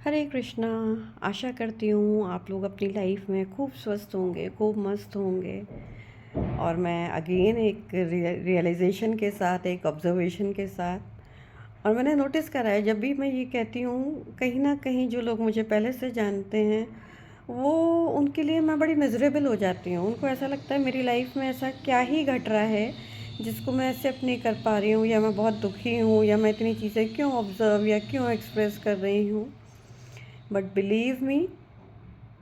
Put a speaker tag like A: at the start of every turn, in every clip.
A: हरे कृष्णा। आशा करती हूँ आप लोग अपनी लाइफ में खूब स्वस्थ होंगे, खूब मस्त होंगे। और मैं अगेन एक रियलाइजेशन के साथ, एक ऑब्जर्वेशन के साथ, और मैंने नोटिस करा है जब भी मैं ये कहती हूँ, कहीं ना कहीं जो लोग मुझे पहले से जानते हैं वो, उनके लिए मैं बड़ी मिजरेबल हो जाती हूँ। उनको ऐसा लगता है मेरी लाइफ में ऐसा क्या ही घट रहा है जिसको मैं एक्सेप्ट नहीं कर पा रही हूँ, या मैं बहुत दुखी हूँ, या मैं इतनी चीज़ें क्यों ऑब्ज़र्व या क्यों एक्सप्रेस कर रही हूँ। बट बिलीव मी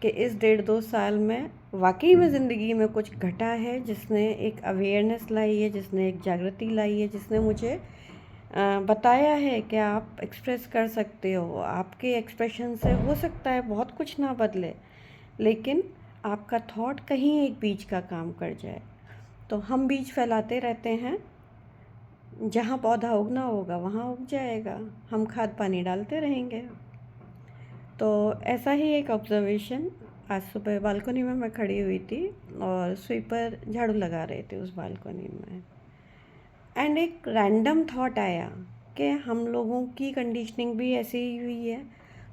A: कि इस 1.5-2 साल में वाकई में ज़िंदगी में कुछ घटा है, जिसने एक अवेयरनेस लाई है, जिसने एक जागृति लाई है, जिसने मुझे बताया है कि आप एक्सप्रेस कर सकते हो। आपके एक्सप्रेशन से हो सकता है बहुत कुछ ना बदले, लेकिन आपका थॉट कहीं एक बीज का काम कर जाए। तो हम बीज फैलाते रहते हैं, जहाँ पौधा उगना होगा वहाँ उग जाएगा। हम खाद पानी डालते रहेंगे। तो ऐसा ही एक ऑब्ज़र्वेशन, आज सुबह बालकनी में मैं खड़ी हुई थी और स्वीपर झाड़ू लगा रहे थे उस बालकनी में, एंड एक रैंडम थॉट आया कि हम लोगों की कंडीशनिंग भी ऐसे ही हुई है,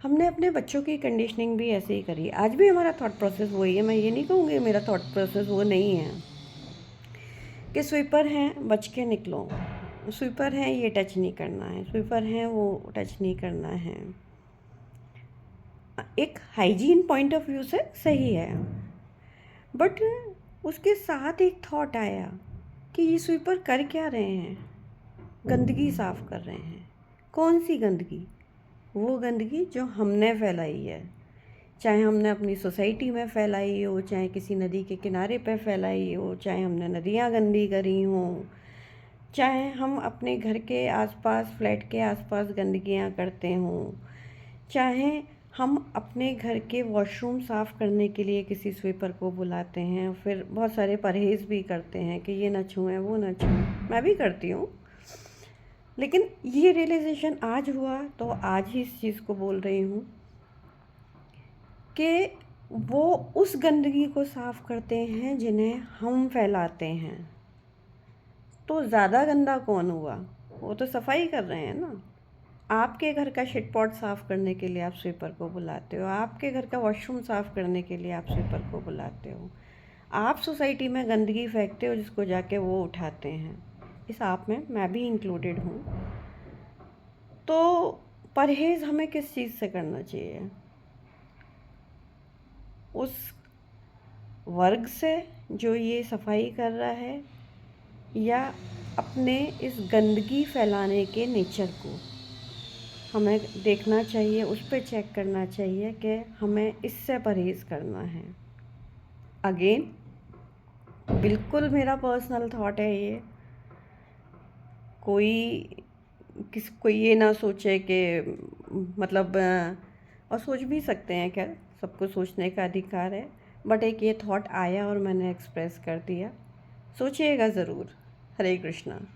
A: हमने अपने बच्चों की कंडीशनिंग भी ऐसे ही करी। आज भी हमारा थॉट प्रोसेस वही है। मैं ये नहीं कहूँगी मेरा थॉट प्रोसेस वो नहीं है कि स्वीपर हैं बच के निकलो, स्वीपर हैं ये टच नहीं करना है, स्वीपर हैं वो टच नहीं करना है। एक हाइजीन पॉइंट ऑफ व्यू से सही है, बट उसके साथ एक थॉट आया कि ये स्वीपर कर क्या रहे हैं? गंदगी साफ़ कर रहे हैं। कौन सी गंदगी? वो गंदगी जो हमने फैलाई है, चाहे हमने अपनी सोसाइटी में फैलाई हो, चाहे किसी नदी के किनारे पे फैलाई हो, चाहे हमने नदियाँ गंदी करी हों, चाहे हम अपने घर के आसपास, फ्लैट के आसपास गंदगियाँ करते हों, चाहे हम अपने घर के वॉशरूम साफ़ करने के लिए किसी स्वीपर को बुलाते हैं, फिर बहुत सारे परहेज़ भी करते हैं कि ये ना छुएं, वो ना छुएं। मैं भी करती हूँ, लेकिन ये रियलाइजेशन आज हुआ तो आज ही इस चीज़ को बोल रही हूँ कि वो उस गंदगी को साफ़ करते हैं जिन्हें हम फैलाते हैं। तो ज़्यादा गंदा कौन हुआ? वो तो सफाई कर रहे हैं ना। आपके घर का शिट पॉट साफ़ करने के लिए आप स्वीपर को बुलाते हो, आपके घर का वॉशरूम साफ़ करने के लिए आप स्वीपर को बुलाते हो, आप सोसाइटी में गंदगी फेंकते हो जिसको जाके वो उठाते हैं। इस आप में मैं भी इंक्लूडेड हूँ। तो परहेज़ हमें किस चीज़ से करना चाहिए? उस वर्ग से जो ये सफाई कर रहा है, या अपने इस गंदगी फैलाने के नेचर को हमें देखना चाहिए, उस पे चेक करना चाहिए कि हमें इससे परहेज़ करना है। अगेन बिल्कुल मेरा पर्सनल थॉट है ये। कोई कोई ये ना सोचे कि मतलब और सोच भी सकते हैं, खैर सबको सोचने का अधिकार है, बट एक ये थॉट आया और मैंने एक्सप्रेस कर दिया। सोचिएगा ज़रूर। हरे कृष्णा।